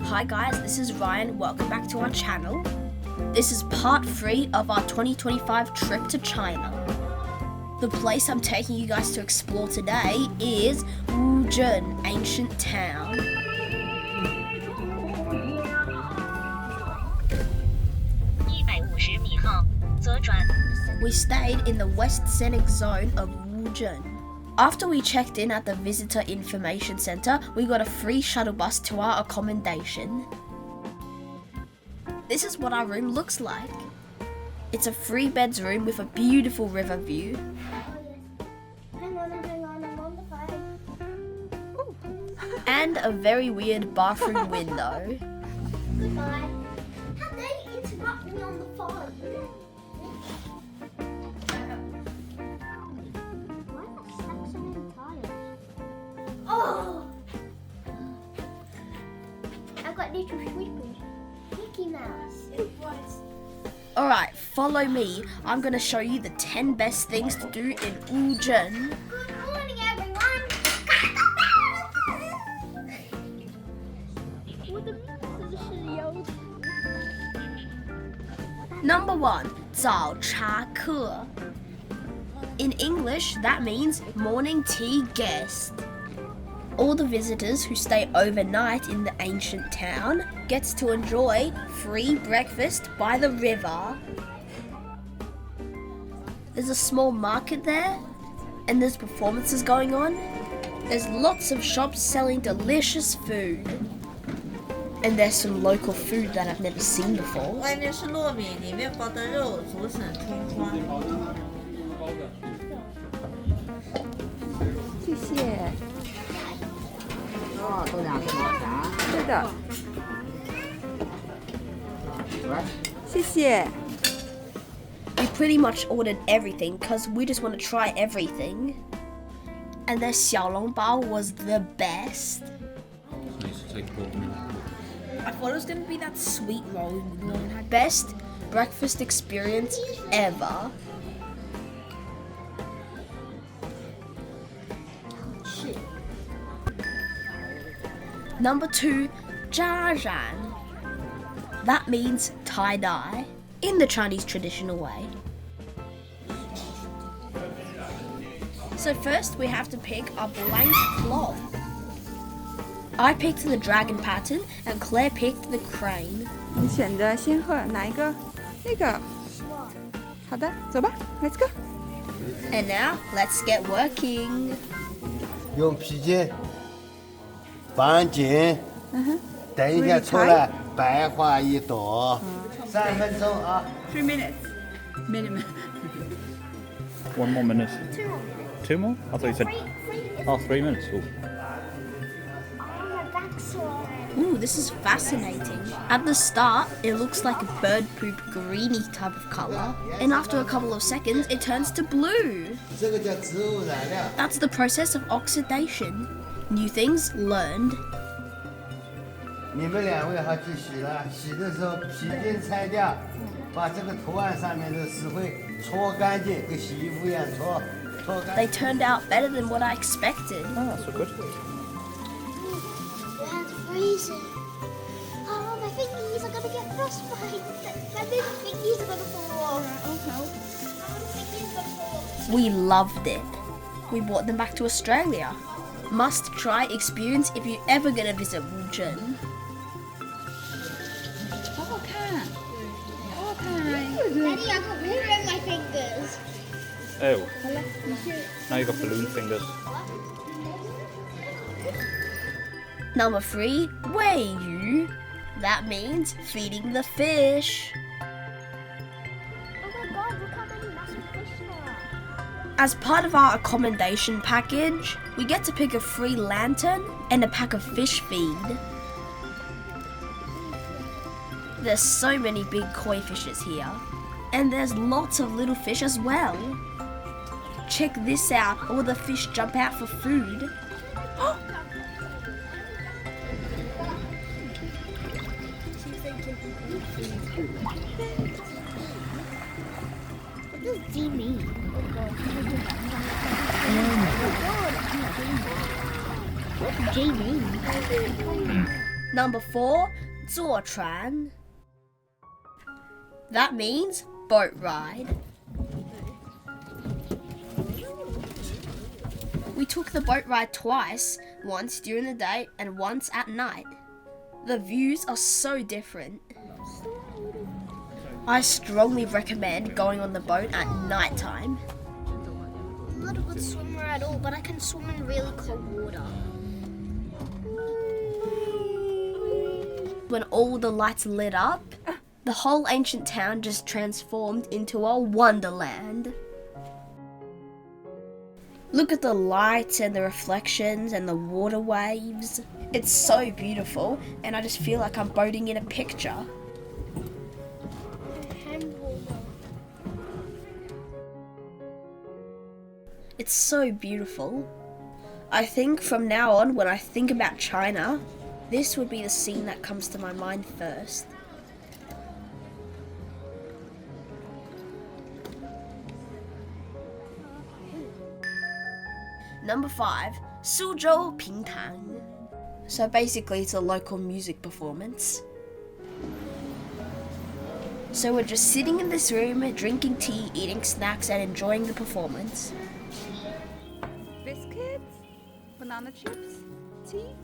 Hi guys, this is Ryan. Welcome back to our channel. This is part 3 of our 2025 trip to China. The place I'm taking you guys to explore today is Wuzhen Ancient Town. We stayed in the west scenic zone of Wuzhen. After we checked in at the Visitor Information Center, we got a free shuttle bus to our accommodation. This is what our room looks like. It's a 3-beds room with a beautiful river view. Hang on, I'm on the phone. And a very weird bathroom window. Goodbye. How dare you interrupt me on the phone? Why are there so many tires? Oh! I've got little sweepers. Mickey Mouse. Alright, follow me. I'm gonna show you the 10 best things to do in Wuzhen. Good morning, everyone. Number 1, Zao Cha Ke. In English, that means morning tea guest. All the visitors who stay overnight in the ancient town gets to enjoy free breakfast by the river. There's a small market there, and there's performances going on. There's lots of shops selling delicious food. And there's some local food that I've never seen before. 外面是糯米，里面包的肉，竹笋葱花。谢谢。哦，都2只毛钱。对的。谢谢。 We pretty much ordered everything because we just want to try everything. And their xiaolongbao was the best. I thought it was going to be that sweet roll. Best breakfast experience ever. Number 2, Zha Ran. That means tie-dye in the Chinese traditional way. So first we have to pick a blank cloth. I picked the dragon pattern and Claire picked the crane. 你选择仙鹤哪一个？那个。好的，走吧 ，Let's go。 And now let's get working. 用皮筋绑紧，等一下出来白花一朵，3分钟啊。 3 minutes minimum. 1 more minute. 2 more? I thought you said. Oh, 3 minutes. Ooh. Oh, my back's sore. Ooh, this is fascinating. At the start, it looks like a bird poop greeny type of color. And after a couple of seconds, it turns to blue. 这个叫植物染料。 That's the process of oxidation. New things learned. 你们2位好去洗了，洗的时候皮筋拆掉，把这个图案上面的石灰搓干净，跟洗衣服一样搓干 They 净。 turned out better than what I expected. Oh, that's so good. That's freezing. Oh, my fingies are gonna get frostbite. My big fingies are gonna fall. My fingies are gonna fall. We loved it. We brought them back to Australia. Must try experience if you're ever gonna visit Wuzhen. 好好看，好好看啊！ Daddy, I got mirror in my fingers. Oh. Now you've got balloon fingers. Number 3, Wei Yu. That means feeding the fish. Oh my god, look how many massive fish there are. As part of our accommodation package, we get to pick a free lantern and a pack of fish feed. There's so many big koi fishes here. And there's lots of little fish as well. Check this out, all the fish jump out for food. What does D mean? What does J mean? Number 4, 坐船. That means boat ride. We took the boat ride twice, once during the day and once at night. The views are so different. I strongly recommend going on the boat at night time. I'm not a good swimmer at all, but I can swim in really cold water. When all the lights lit up, the whole ancient town just transformed into a wonderland. Look at the lights and the reflections and the water waves. It's so beautiful, and I just feel like I'm boating in a picture. It's so beautiful. I think from now on, when I think about China, this would be the scene that comes to my mind first. Number 5, Suzhou Pingtan. So basically it's a local music performance. So we're just sitting in this room, drinking tea, eating snacks and enjoying the performance. Biscuits, banana chips, tea.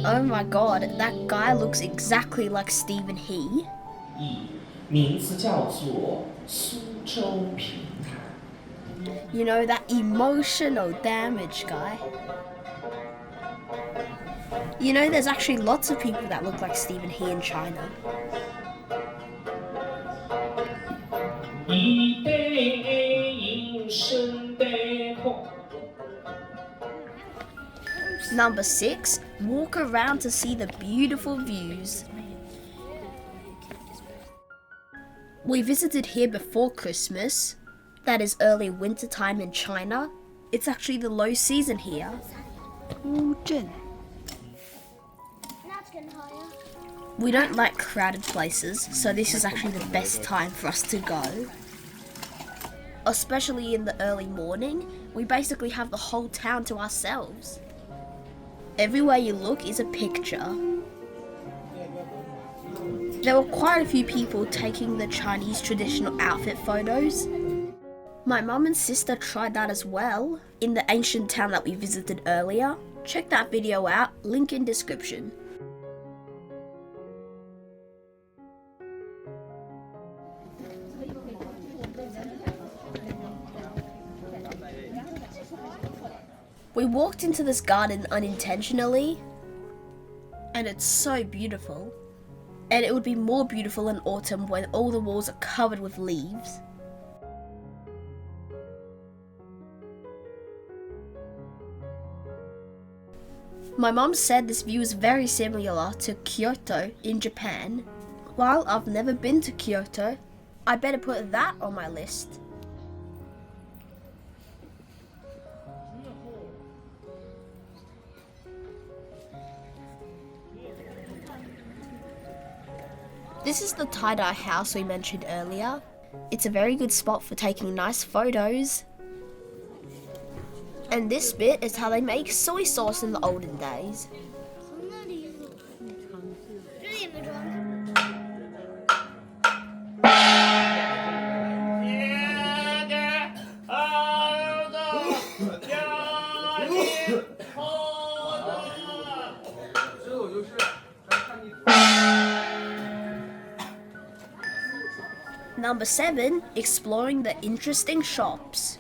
Oh my god, that guy looks exactly like Stephen He. 名字叫做苏州评弹。 You know, that emotional damage guy. You know, there's actually lots of people that look like Stephen He in China. 一杯饮深杯空。 Number 6, walk around to see the beautiful views. We visited here before Christmas. That is early winter time in China. It's actually the low season here. Wuzhen. Now it's getting higher. We don't like crowded places, so this is actually the best time for us to go. Especially in the early morning, we basically have the whole town to ourselves. Everywhere you look is a picture. There were quite a few people taking the Chinese traditional outfit photos. My mum and sister tried that as well in the ancient town that we visited earlier. Check that video out, link in description. We walked into this garden unintentionally, and it's so beautiful. And it would be more beautiful in autumn when all the walls are covered with leaves. My mum said this view is very similar to Kyoto in Japan. While I've never been to Kyoto, I better put that on my list. This is the tie-dye house we mentioned earlier. It's a very good spot for taking nice photos. And this bit is how they make soy sauce in the olden days. Number 7, exploring the interesting shops.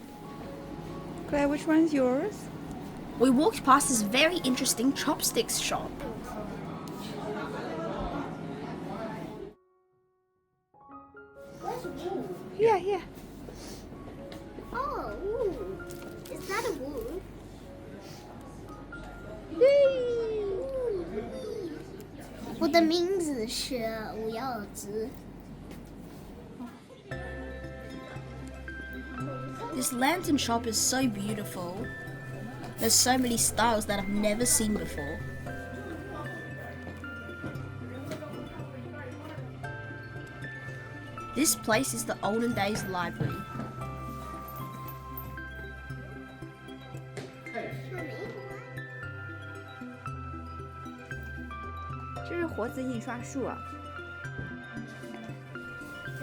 Claire, which one's yours? We walked past this very interesting chopsticks shop. Where's wool? Here. Oh, wool. Is that a wool? Yay! 我的名字是吴耀之。 This lantern shop is so beautiful. There's so many styles that I've never seen before. This place is the olden days library. Mummy. 这是活字印刷术啊。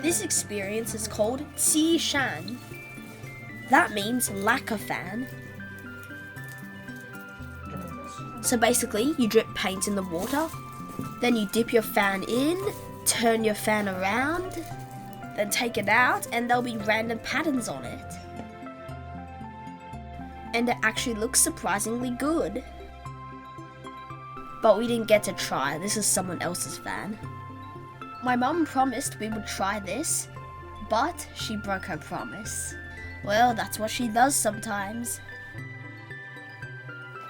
This experience is called Qi Shan. That means lacquer fan. So basically, you drip paint in the water, then you dip your fan in, turn your fan around, then take it out, and there'll be random patterns on it. And it actually looks surprisingly good. But we didn't get to try, this is someone else's fan. My mum promised we would try this, but she broke her promise. Well, that's what she does sometimes.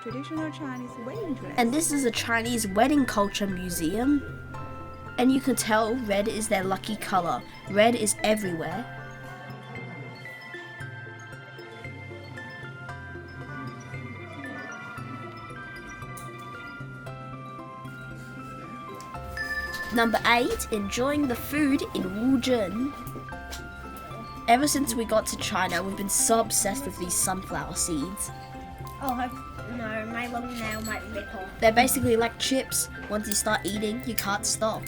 Traditional Chinese wedding dress. And this is a Chinese wedding culture museum. And you can tell red is their lucky color. Red is everywhere. Number 8, enjoying the food in Wuzhen. Ever since we got to China, we've been so obsessed with these sunflower seeds. Oh, no, my long nail might rip off. They're basically like chips. Once you start eating, you can't stop.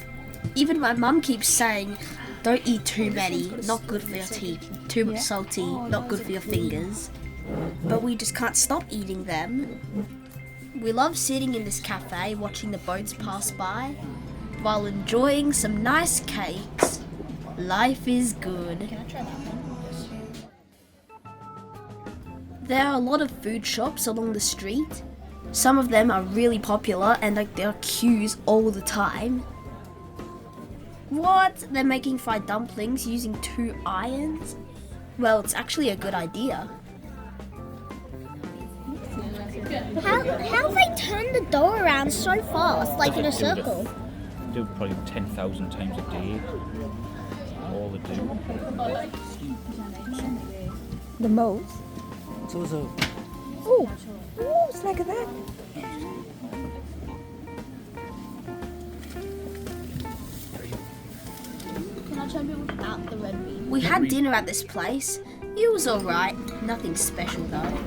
Even my mum keeps saying, don't eat too many, not good for your teeth. Too salty, not good for your fingers. But we just can't stop eating them. We love sitting in this cafe watching the boats pass by while enjoying some nice cakes. Life is good. Can I try that one? There are a lot of food shops along the street. Some of them are really popular and like there are queues all the time. What? They're making fried dumplings using 2 irons? Well, it's actually a good idea. How they turn the dough around so fast, like in a circle? Do probably 10,000 times a day. All they do. The most. Suzhou. Oh, it's like that. Can I tell you about the red bean? We had dinner at this place. It was alright. Nothing special though.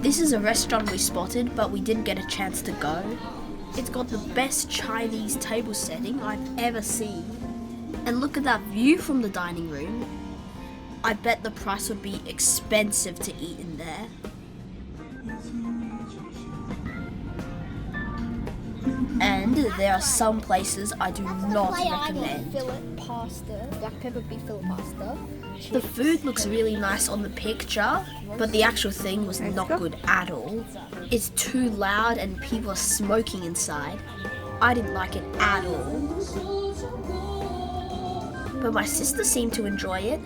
This is a restaurant we spotted, but we didn't get a chance to go. It's got the best Chinese table setting I've ever seen. And look at that view from the dining room. I bet the price would be expensive to eat in there. And there are some places I do not recommend. Fillet pasta, black pepper beef fillet pasta. The food looks really nice on the picture, but the actual thing was not good at all. It's too loud and people are smoking inside. I didn't like it at all. But my sister seemed to enjoy it.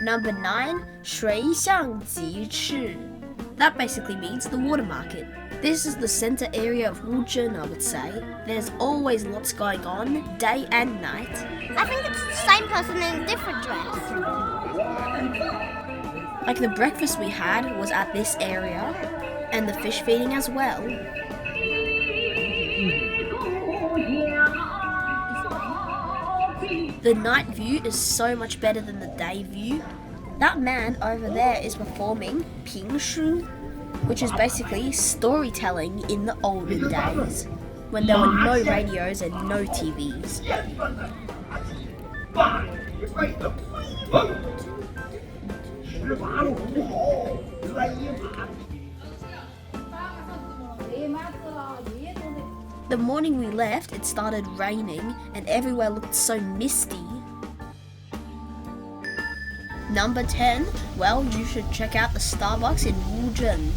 Number 9, 水象集市. That basically means the water market. This is the center area of Wuzhen, I would say. There's always lots going on, day and night. I think it's the same person in a different dress. Like the breakfast we had was at this area, and the fish feeding as well. The night view is so much better than the day view. That man over there is performing 评书, which is basically storytelling in the olden days, when there were no radios and no TVs. The morning we left, it started raining and everywhere looked so misty. Number 10, well, you should check out the Starbucks in Wuzhen.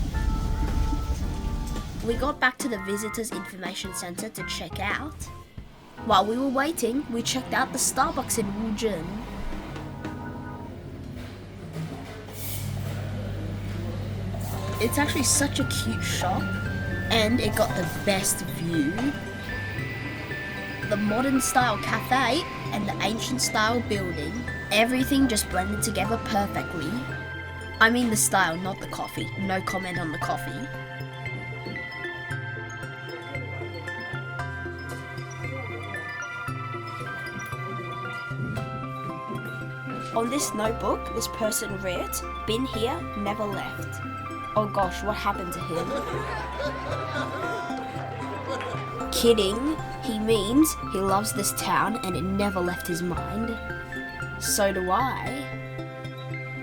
We got back to the Visitors Information Center to check out. While we were waiting, we checked out the Starbucks in Wuzhen. It's actually such a cute shop, and it got the best view. the modern style cafe and the ancient style building. Everything just blended together perfectly. I mean the style, not the coffee. No comment on the coffee. On this notebook, this person wrote, "Been here, never left." Oh gosh, what happened to him? Kidding. He means he loves this town and it never left his mind. So do I.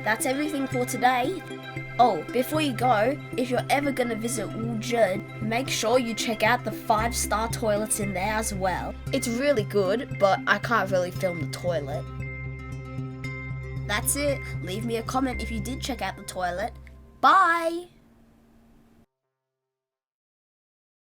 That's everything for today. Oh, before you go, if you're ever gonna visit Wuzhen, make sure you check out the 5-star toilets in there as well. It's really good, but I can't really film the toilet. That's it. Leave me a comment if you did check out the toilet. Bye!